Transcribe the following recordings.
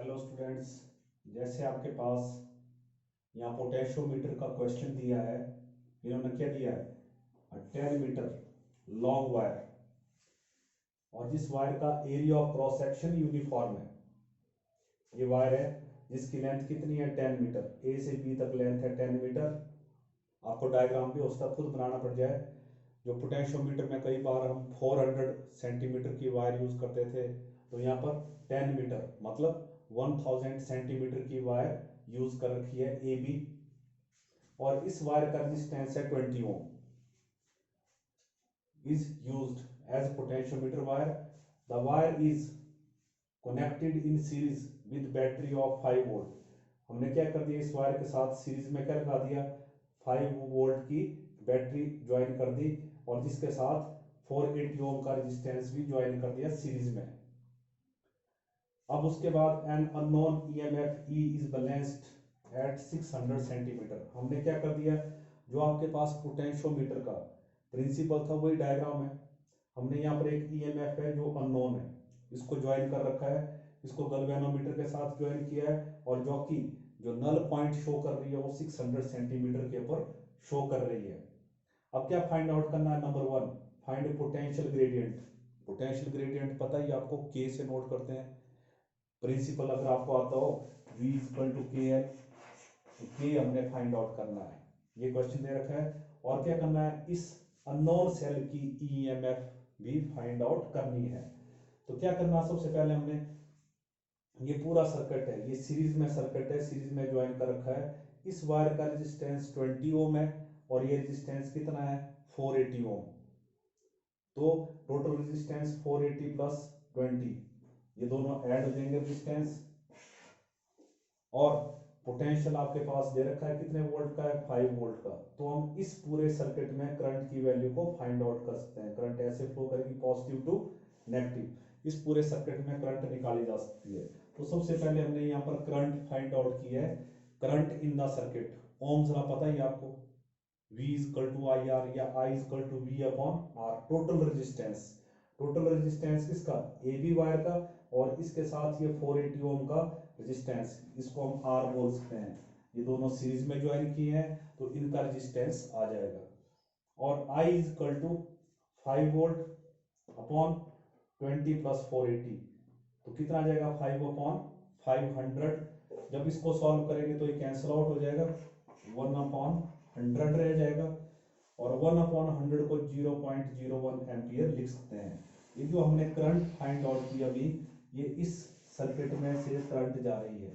Hello students, जैसे आपके पास यहाँ पोटेंशियोमीटर का क्वेश्चन दिया है। इन्होंने क्या दिया है 10 मीटर लॉन्ग वायर, और जिस वायर का area of cross section uniform है। ये वायर है जिसकी लेंथ कितनी है 10 मीटर, ए से बी तक लेंथ है 10 मीटर। आपको डायग्राम भी उसका खुद बनाना पड़ जाए। जो पोटेंशियोमीटर में कई बार हम 400 सेंटीमीटर की वायर यूज करते थे, तो यहाँ पर 10 मीटर मतलब 1000 सेंटीमीटर की वायर यूज कर रखी है ए बी, और इस वायर का रेजिस्टेंस है 20 ओम। is used as potentiometer wire. The wire is connected in series with battery of 5 volt. हमने क्या कर दिया, इस वायर के साथ सीरीज में क्या लगा दिया, 5 वोल्ट की बैटरी ज्वाइन कर दी, और जिसके साथ 480 ओम का रेजिस्टेंस भी ज्वाइन कर दिया सीरीज में। अब उसके बाद an unknown EMF E is balanced at 600 centimetre. हमने क्या कर दिया, जो आपके पास पोटेंशियोमीटर का प्रिंसिपल था वही डायग्राम है। हमने यहाँ पर एक ईएमएफ है जो अननोन है, इसको ज्वाइन कर रखा है, इसको गैल्वेनोमीटर के साथ ज्वाइन किया है, और जो नल पॉइंट शो कर रही है वो 600 सेंटीमीटर के ऊपर शो कर रही है। अब क्या फाइंड आउट करना है, number 1 find potential gradient. Potential gradient पता ही आपको, के से नोट करते हैं। प्रिंसिपल अगर आपको आता हो V equal to K L, तो के हमने फाइंड आउट करना है। ये क्वेश्चन दे रखा है, और क्या करना है, इस अननोन सेल की ईएमएफ भी फाइंड आउट करनी है। तो क्या करना, सबसे पहले हमने ये पूरा सर्किट है, ये सीरीज में सर्किट है, सीरीज में ज्वाइन कर रखा है। इस वायर का रेजिस्टेंस 20 ओम है, और ये रेजिस्टेंस कितना है 480 ओम। तो टोटल रेजिस्टेंस 480 प्लस 20, ये दोनों ऐड हो जाएंगे रेजिस्टेंस। और पोटेंशियल आपके पास दे रखा है कितने वोल्ट का है, 5 वोल्ट का। तो हम इस पूरे सर्किट में करंट की वैल्यू को फाइंड आउट कर सकते हैं। करंट ऐसे फ्लो करेगी पॉजिटिव टू नेगेटिव, इस पूरे सर्किट में करंट निकाली जा सकती है। तो सबसे पहले हमने यहाँ पर करंट फाइंड आउट किया है, current in the circuit. Ohm जरा पता ही आपको, V equal to I R या I equal to V upon R. Total resistance, total resistance किसका, ए बी वायर का, और इसके साथ ये 480 ओम का रेजिस्टेंस, इसको हम R बोल सकते हैं। ये दोनों सीरीज में ज्वाइन किए हैं, तो इनका रेजिस्टेंस आ जाएगा। और I equal to 5 volt upon 20 plus 480, तो कितना आ जाएगा 5 अपॉन 500। जब इसको सॉल्व करेंगे तो ये कैंसिल आउट हो जाएगा, 1 अपॉन 100 रह जाएगा, और 1 अपॉन 100 को 0.01 एम्पियर लिख सकते हैं। ये जो हमने करंट फाइंड आउट किया अभी, ये इस सर्किट में से करंट जा रही है।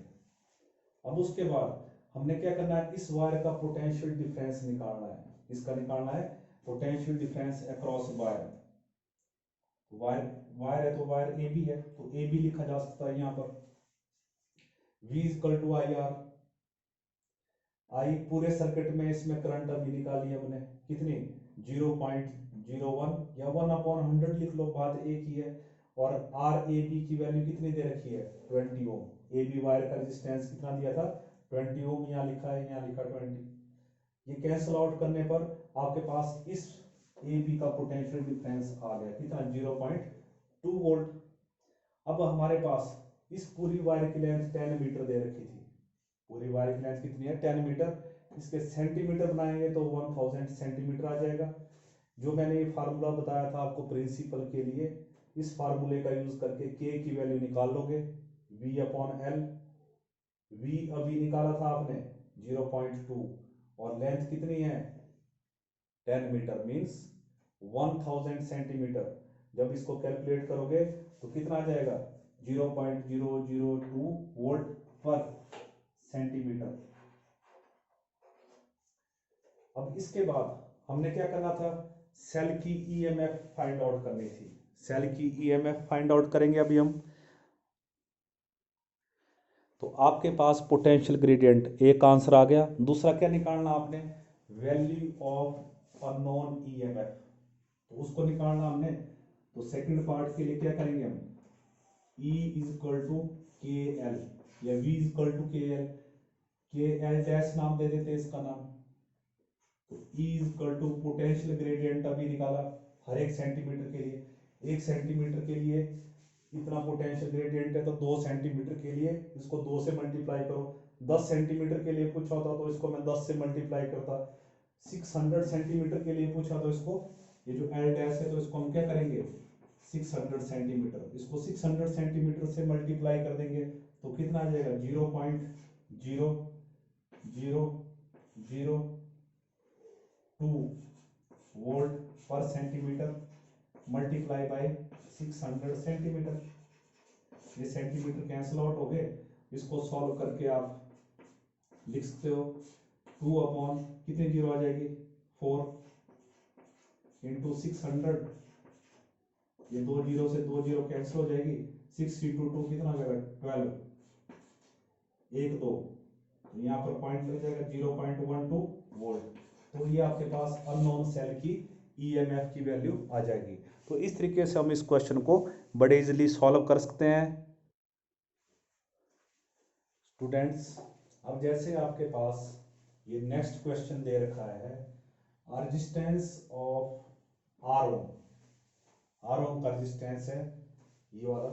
अब उसके बाद हमने क्या करना है, इस वायर का पोटेंशियल डिफरेंस निकालना है। इसका निकालना है potential difference across wire. Wire wire है तो वायर ए बी है, तो ए बी लिखा जा सकता है यहाँ पर। V equal to I R, I पूरे सर्किट में इसमें करंट अभी निकाली है हमने, कितनी 0.01 या 1 अपॉन 100 लिख लो, बात एक ही है। और आर ए बी की वैल्यू कितनी दे रखी है 20 ओम। ए बी वायर का रेजिस्टेंस कितना दिया था 20 ओम, यहाँ लिखा है, यहाँ लिखा 20। ये कैंसिल आउट करने पर आपके पास इस ए बी का पोटेंशियल डिफरेंस आ गया कितना 0.2 वोल्ट। अब हमारे पास इस पूरी वायर की लेंथ 10 मीटर दे रखी थी। पूरी वायर की लेंथ कितनी है 10 मीटर, इसके सेंटीमीटर बनाएंगे तो 1000 सेंटीमीटर आ जाएगा। जो मैंने ये फार्मूला बताया था आपको प्रिंसिपल के लिए, इस फार्मूले का यूज करके के की वैल्यू निकाल लोगे, V अपॉन एल। V अभी निकाला था आपने 0.2, और लेंथ कितनी है 10 मीटर मीन्स 1000 सेंटीमीटर। जब इसको कैलकुलेट करोगे तो कितना आ जाएगा 0.002 वोल्ट पर सेंटीमीटर। अब इसके बाद हमने क्या करना था, सेल की ईएमएफ फाइंड आउट करनी थी। सेल की ईएमएफ फाइंड आउट करेंगे अभी हम। तो आपके पास पोटेंशियल ग्रेडियंट एक आंसर आ गया। दूसरा क्या निकालना आपने, वैल्यू ऑफ अननोन ईएमएफ, तो उसको निकालना हमने। तो सेकंड पार्ट के लिए क्या करेंगे हम, E is equal to K L या V is equal to K L, K L dash नाम दे देते हैं इसका नाम। तो E is equal to potential gradient अभी निकाला हर एक सेंटीमीटर के लिए। 1 सेंटीमीटर के लिए इतना पोटेंशियल ग्रेडियंट है तो 2 सेंटीमीटर के लिए इसको 2 से मल्टीप्लाई करो, 10 सेंटीमीटर के लिए पूछा होता तो इसको मैं 10 से मल्टीप्लाई करता, 600 सेंटीमीटर के लिए पूछा तो इसको, ये जो एल डैश है तो इसको हम क्या करेंगे 600 सेंटीमीटर, इसको 600 सेंटीमीटर से मल्टीप्लाई कर देंगे तो कितना आ जाएगा 0.00002 वोल्ट पर सेंटीमीटर मल्टीप्लाई बाय 600 सेंटीमीटर। ये सेंटीमीटर कैंसिल आउट हो गए, इसको सॉल्व करके आप लिख सकते हो 2 अपॉन कितनी जीरो आ जाएगी 4 इंटू 600, ये 2 जीरो से 2 जीरो कैंसिल हो जाएगी, 6 इंटू 2 कितना आ जाएगा 12, 1 2, तो यहाँ पर पॉइंट लग जाएगा 0.12 वोल्ट। तो ये आपके पास अननोन सेल की ईएमएफ की वैल्यू आ जाएगी। तो इस तरीके से हम इस क्वेश्चन को बड़े इजीली सॉल्व कर सकते हैं। स्टूडेंट्स, अब जैसे आपके पास ये नेक्स्ट क्वेश्चन दे रखा है रेजिस्टेंस ऑफ आर ओम का रेजिस्टेंस है ये वाला,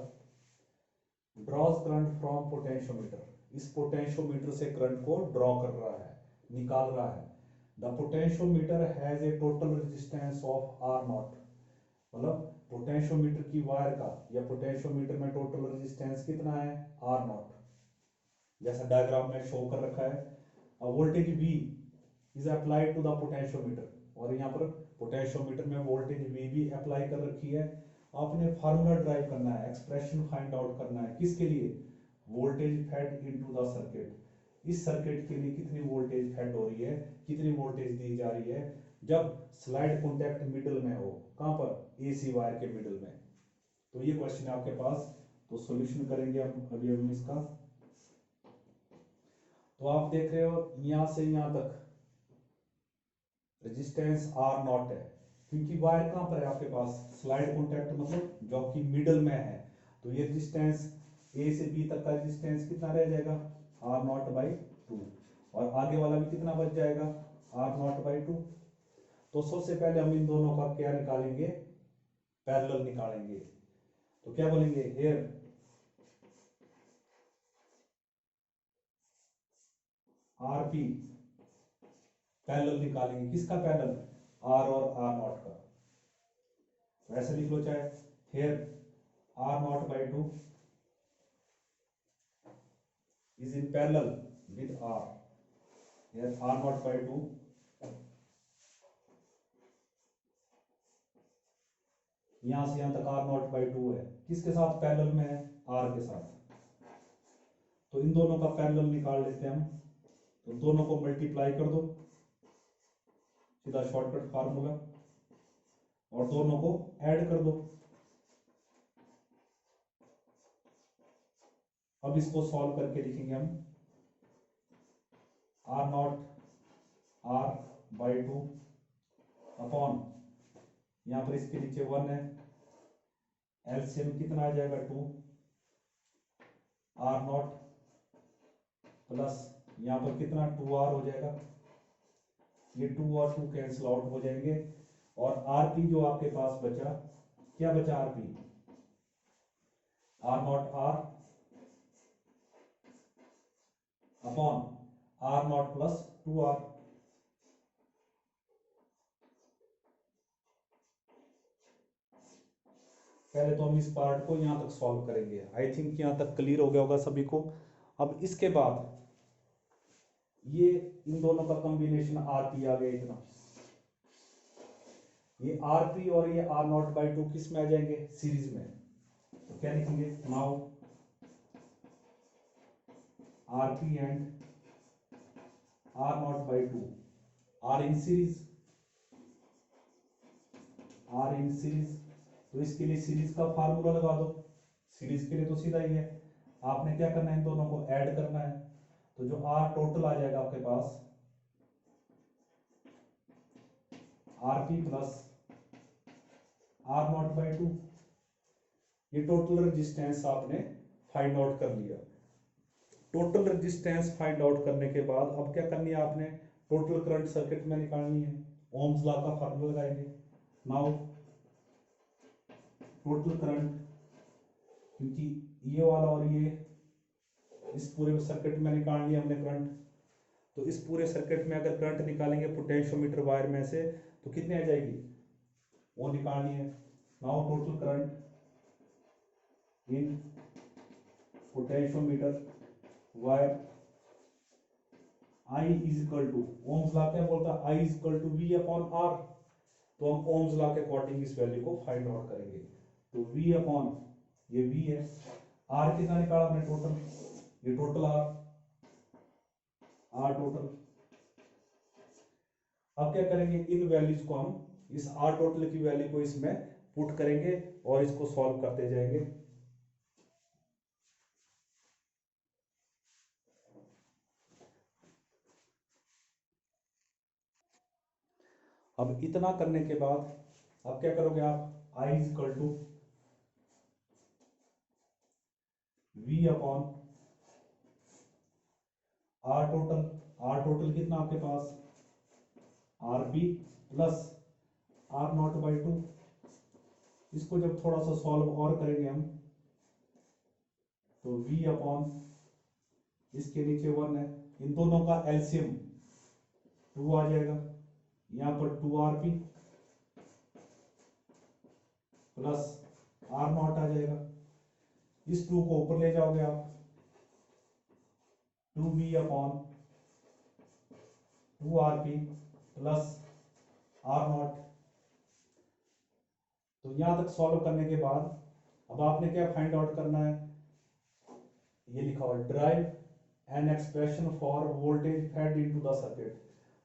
ड्रॉज करंट फ्रॉम पोटेंशियोमीटर, इस पोटेंशियोमीटर से करंट को ड्रॉ कर रहा है, निकाल रहा है। The potentiometer has a total resistance of R naught, मतलब पोटेंशियोमीटर की वायर का या पोटेंशियोमीटर में टोटल रेजिस्टेंस कितना है आर नॉट, जैसा डायग्राम में शो कर रखा है। Voltage V is applied to the potentiometer, और यहाँ पर पोटेंशियोमीटर में वोल्टेज V भी अप्लाई कर रखी है। आपने फार्मूला ड्राइव करना है, एक्सप्रेशन फाइंड आउट करना है, किसके लिए voltage fade into the circuit, इस सर्किट के लिए कितनी वोल्टेज फेड हो रही है, कितनी वोल्टेज दी जा रही है जब स्लाइड कॉन्टैक्ट मिडल में हो, कहां पर एसी वायर के मिडल में। तो ये क्वेश्चन है आपके पास, तो सॉल्यूशन करेंगे अभी हम इसका। तो आप देख रहे हो यहां से यहां तक रेजिस्टेंस आर नॉट है, क्योंकि वायर कहां पर है आपके पास स्लाइड कॉन्टैक्ट मतलब जो कि मिडल में है, तो ये रेजिस्टेंस ए से बी तक का रेजिस्टेंस कितना रह जाएगा आर नॉट बाई 2, और आगे वाला भी कितना बच जाएगा आर नॉट बाई 2। तो सबसे पहले हम इन दोनों का क्या निकालेंगे, पैरेलल निकालेंगे। तो क्या बोलेंगे हियर आरपी पैरेलल निकालेंगे, किसका पैरेलल आर और आर नॉट का, तो ऐसे लिख लो चाहे here R naught by 2 is in parallel with R, here R naught by 2, यहां से यहां तक R naught by 2 है, किसके साथ पैरेलल में है R के साथ, तो इन दोनों का पैरेलल निकाल लेते हैं हम। तो दोनों को मल्टीप्लाई कर दो, सीधा शॉर्टकट फार्मूला, और दोनों को ऐड कर दो। अब इसको सॉल्व करके लिखेंगे हम R naught R by 2 upon, यहां पर इसके नीचे 1 है, एलसीएम कितना आ जाएगा 2, आर नॉट प्लस यहां पर कितना 2r हो जाएगा, ये 2 और 2 कैंसिल आउट हो जाएंगे, और आरपी जो आपके पास बचा, क्या बचा RP R naught R upon R naught plus 2r। पहले तो हम इस पार्ट को यहां तक सॉल्व करेंगे, आई थिंक यहां तक क्लियर हो गया होगा सभी को। अब इसके बाद ये इन दोनों का कॉम्बिनेशन आरपी आ गया इतना, ये आरपी और ये आर नॉट बाई 2 किस में आ जाएंगे सीरीज में, तो क्या लिखेंगे now RP and R naught by 2 R in series, R in series. तो इसके लिए सीरीज का फार्मूला लगा दो, सीरीज के लिए तो सीधा ही है, आपने क्या करना है इन दोनों को ऐड करना है। तो जो आर टोटल आ जाएगा आपके पास RP plus R naught by 2, ये टोटल रेजिस्टेंस आपने फाइंड आउट कर लिया। टोटल रेजिस्टेंस फाइंड आउट करने के बाद अब क्या करनी है आपने, टोटल करंट सर्किट में निकालनी है, ओम्स लॉ का फार्मूला लगाएंगे। नाउ टोटल करंट क्योंकि ये वाला और ये इस पूरे सर्किट में निकाल लिया हमने करंट। तो इस पूरे सर्किट में अगर करंट निकालेंगे पोटेंशियोमीटर वायर में से तो कितनी आ जाएगी, वो निकालनी है। Now total current in potentiometer wire, I is equal to, Ohm's law क्या बोलता है, I is equal to V upon R। तो हम ओम्स लॉ के अकॉर्डिंग इस वैल्यू को फाइंड आउट करेंगे। तो V अपॉन ये V है, R कितना निकाला हमने टोटल, ये टोटल R टोटल। अब क्या करेंगे, इन वैल्यूज को हम इस R टोटल की वैल्यू को इसमें पुट करेंगे और इसको सॉल्व करते जाएंगे। अब इतना करने के बाद अब क्या करोगे आप, I is equal to V upon R total. R total कितना आपके पास, RP plus R naught by 2। इसको जब थोड़ा सा सॉल्व और करेंगे हम तो V अपॉन, इसके नीचे 1 है, इन दोनों का एलसीएम 2 आ जाएगा, यहाँ पर 2RP प्लस R नॉट आ जाएगा। इस 2 को ऊपर ले जाओगे आप, 2V upon 2RP plus R not. तो यहां तक सॉल्व करने के बाद अब आपने क्या फाइंड आउट करना है, ये लिखा हुआ drive an expression for voltage fade into the circuit.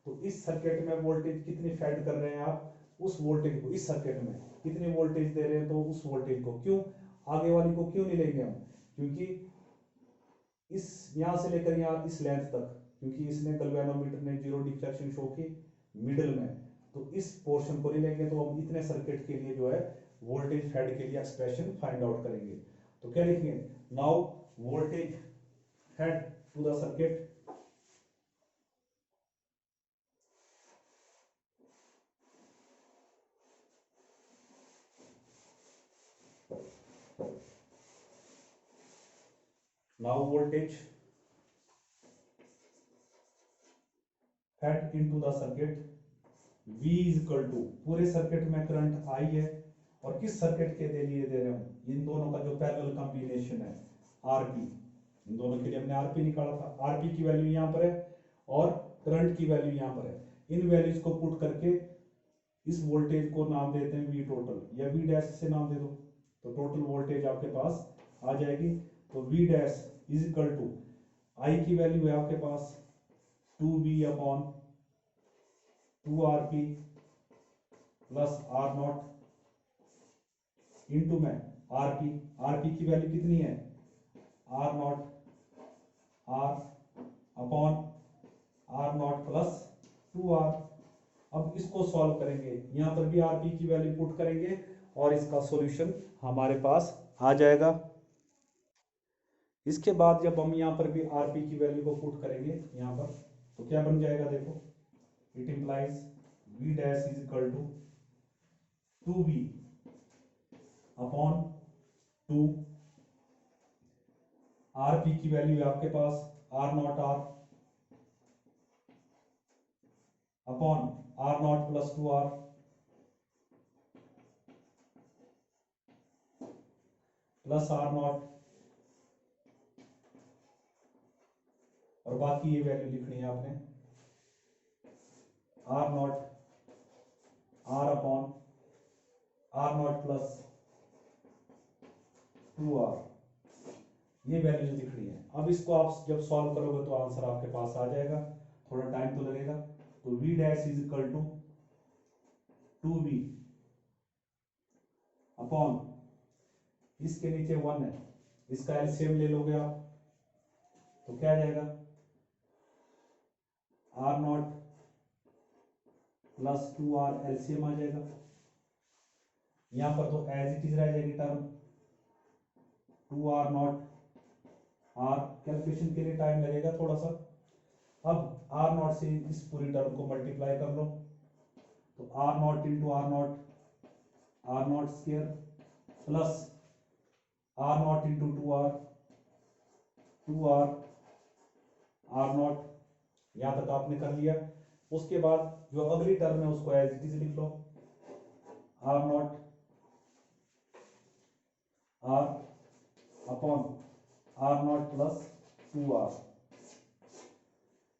तो इस सर्किट में वोल्टेज कितनी फेड कर रहे हैं आप, उस वोल्टेज को, इस सर्किट में कितनी वोल्टेज दे रहे हैं तो उस वोल्टेज को, क्यों आगे वाली को क्यों नहीं लेंगे हम, क्योंकि इस यहां से लेकर यहाँ इस लेंथ तक, क्योंकि इसने गैल्वेनोमीटर ने जीरो डिफ्लेक्शन शो की मिडिल में, तो इस पोर्शन को नहीं लेंगे। तो हम इतने सर्किट के लिए जो है वोल्टेज फेड के लिए एक्सप्रेशन फाइंड आउट करेंगे। तो क्या लिखेंगे, now voltage fed to the circuit now voltage fed into the circuit V is equal to, पूरे सर्किट में करंट I है और किस सर्किट के लिए दे रहे हम, इन दोनों का जो पैरेलल कॉम्बिनेशन है RP, इन दोनों के लिए हमने RP निकाला था, RP की वैल्यू यहाँ पर है और करंट की वैल्यू यहाँ पर है। इन वैल्यूज को पुट करके इस वोल्टेज को नाम देते हैं V टोटल या V डैश से नाम दे दो, तो टोटल वोल्टेज आपके पास आ जाएगी। तो V dash is equal to, I की वैल्यू है आपके पास 2V upon 2RP plus R naught into में RP की वैल्यू कितनी है, R naught R upon R naught plus 2R। अब इसको सॉल्व करेंगे, यहाँ पर भी RP की वैल्यू पुट करेंगे और इसका सॉल्यूशन हमारे पास आ जाएगा। इसके बाद जब हम यहाँ पर भी RP की वैल्यू को पुट करेंगे यहाँ पर, तो क्या बन जाएगा, देखो it implies V dash is equal to 2V upon 2, RP की वैल्यू है आपके पास R naught R upon R naught plus 2R plus R naught, और बाकी ये वैल्यू लिखनी है आपने, R naught R upon R naught plus 2R, ये वैल्यूज लिखनी है। अब इसको आप जब सॉल्व करोगे तो आंसर आपके पास आ जाएगा, थोड़ा टाइम तो लगेगा। तो V dash is equal to 2V upon, इसके नीचे 1 है, इसका एलसीएम ले लोगे आप तो क्या आ जाएगा, R naught plus 2R LCM आ जाएगा। यहां पर तो एज इट इज रह जाएगी term 2R not R, calculation के लिए टाइम लगेगा थोड़ा सा। अब R नॉट से इस पूरी टर्म को मल्टीप्लाई कर लो, तो R naught into R naught square plus R naught into two R R naught, यहां तक आपने कर लिया। उसके बाद जो अगली टर्म है उसको एज इट इज लिख लो, R naught R upon R naught plus two R.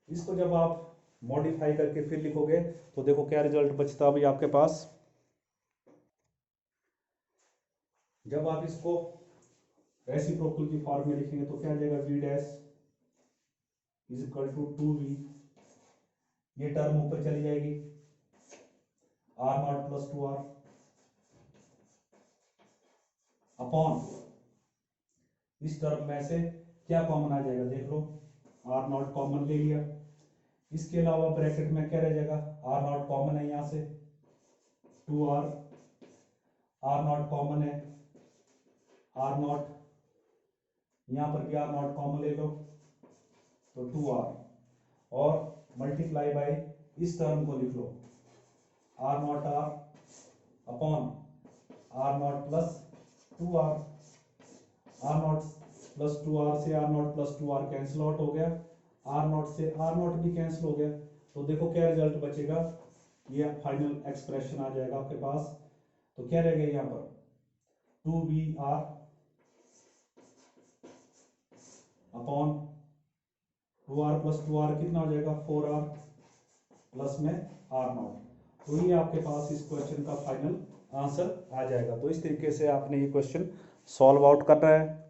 इसको जब आप मॉडिफाई करके फिर लिखोगे तो देखो क्या रिजल्ट बचता अभी आपके पास। जब आप इसको रेसिप्रोकल की फॉर्म में लिखेंगे तो क्या आ जाएगा, V dash is equal to two V, ये टर्म ऊपर चली जाएगी, R naught plus two R upon, इस टर्म में से क्या कॉमन आ जाएगा देख लो, आर नॉट कॉमन ले लिया। इसके अलावा ब्रैकेट में क्या रह जाएगा, आर नॉट कॉमन है यहां से, टू आर नॉट कॉमन है, आर नॉट यहां पर भी आर नॉट कॉमन ले लो तो टू आर, और मल्टीप्लाई बाय इस टर्म को लिख लो, R naught R upon R naught plus two R naught plus two R से R naught plus two R cancel out हो गया, आर नॉट से आर नॉट भी कैंसिल हो गया। तो देखो क्या रिजल्ट बचेगा, ये फाइनल एक्सप्रेशन आ जाएगा आपके पास। तो क्या रहेगा यहाँ पर, two B R upon two R plus two R कितना हो जाएगा, फोर आर प्लस में आर नॉट। तो ये आपके पास इस क्वेश्चन का फाइनल आंसर आ जाएगा। तो इस तरीके से आपने ये क्वेश्चन सॉल्व आउट करना है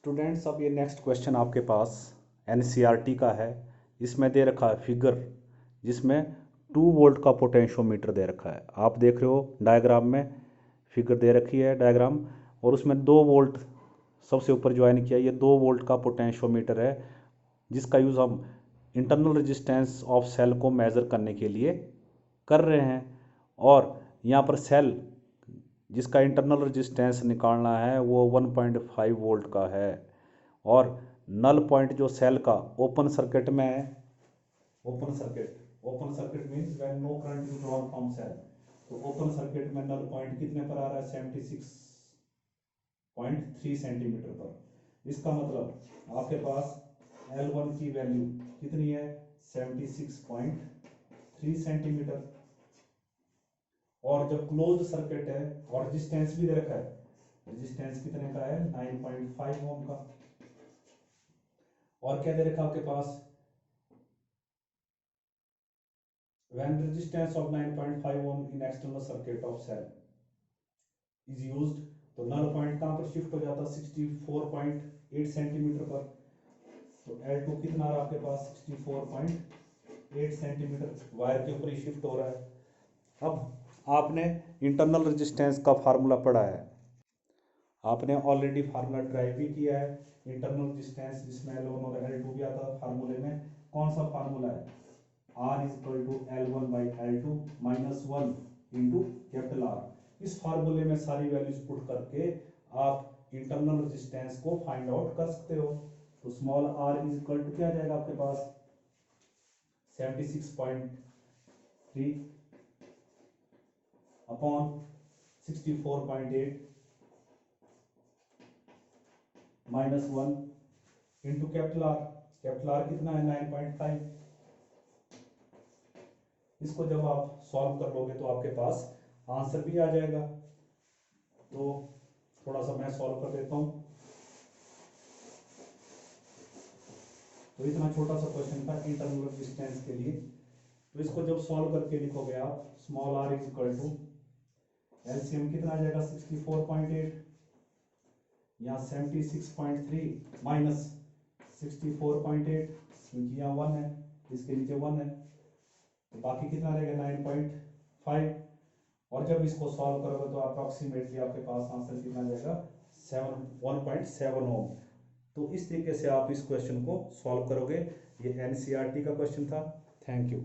स्टूडेंट्स। अब ये नेक्स्ट क्वेश्चन आपके पास एनसीईआरटी का है। इसमें दे रखा है फिगर जिसमें 2 वोल्ट का पोटेंशियोमीटर दे रखा है। आप देख रहे हो डायग्राम में फिगर दे रखी है डायग्राम, और उसमें 2 वोल्ट सबसे ऊपर ज्वाइन किया। ये 2 वोल्ट का पोटेंशियोमीटर है जिसका यूज़ हम इंटरनल रेजिस्टेंस ऑफ सेल को मेज़र करने के लिए कर रहे हैं। और यहाँ पर सेल जिसका इंटरनल रेजिस्टेंस निकालना है वो 1.5 वोल्ट का है, और नल पॉइंट जो सेल का ओपन सर्किट में है, open circuit means when no current is drawn from cell, तो ओपन सर्किट में नल पॉइंट कितने पर आ रहा है, 76.3 सेंटीमीटर पर। इसका मतलब आपके पास L1 की वैल्यू कितनी है, 76.3 सेंटीमीटर। और जब क्लोज सर्किट है और रेजिस्टेंस भी दे रखा है, रेजिस्टेंस कितने का है, 9.5 ओम का। और क्या दे रखा आपके पास, when resistance of 9.5 ohm in external circuit of cell is used, तो नल पॉइंट कहां पर शिफ्ट हो जाता है, 64.8 सेंटीमीटर पर। तो L2 कितना आ रहा है आपके पास, 64.8 सेंटीमीटर, वायर के ऊपर ही शिफ्ट हो रहा है। अब आपने इंटरनल रेजिस्टेंस का फार्मूला पढ़ा है, आपने ऑलरेडी फार्मूला ट्राई भी किया है। इंटरनल रेजिस्टेंस जिसमें L1 और L2 भी आता है फार्मूले में, कौन सा फार्मूला है, R is equal to L1 by L2 minus 1 into capital R। इस फार्मूले में सारी वैल्यूज पुट करके आप इंटरनल रेजिस्टेंस को फाइंड आउट कर सकते हो। तो small r is equal to क्या आ जाएगा आपके पास, 76.3 upon 64.8 minus 1 into capital R कितना है, 9.5। इसको जब आप सॉल्व कर लोगे तो आपके पास आंसर भी आ जाएगा। तो थोड़ा सा मैं सॉल्व कर देता हूं। तो इतना छोटा सा क्वेश्चन था इंटरनल रेजिस्टेंस के लिए। तो इसको जब सॉल्व करके लिखोगे आप, small r is equal to LCM कितना आ जाएगा, 64.8, यहाँ 76.3 माइनस 64.8, क्योंकि यहाँ 1 है, इसके नीचे 1 है, तो बाकी कितना रहेगा 9.5। और जब इसको सॉल्व करोगे तो अप्रॉक्सीमेटली आपके पास आंसर कितना जाएगा, 1.7 ओम। तो इस तरीके से आप इस क्वेश्चन को सॉल्व करोगे। ये एनसीईआरटी का क्वेश्चन था। Thank you.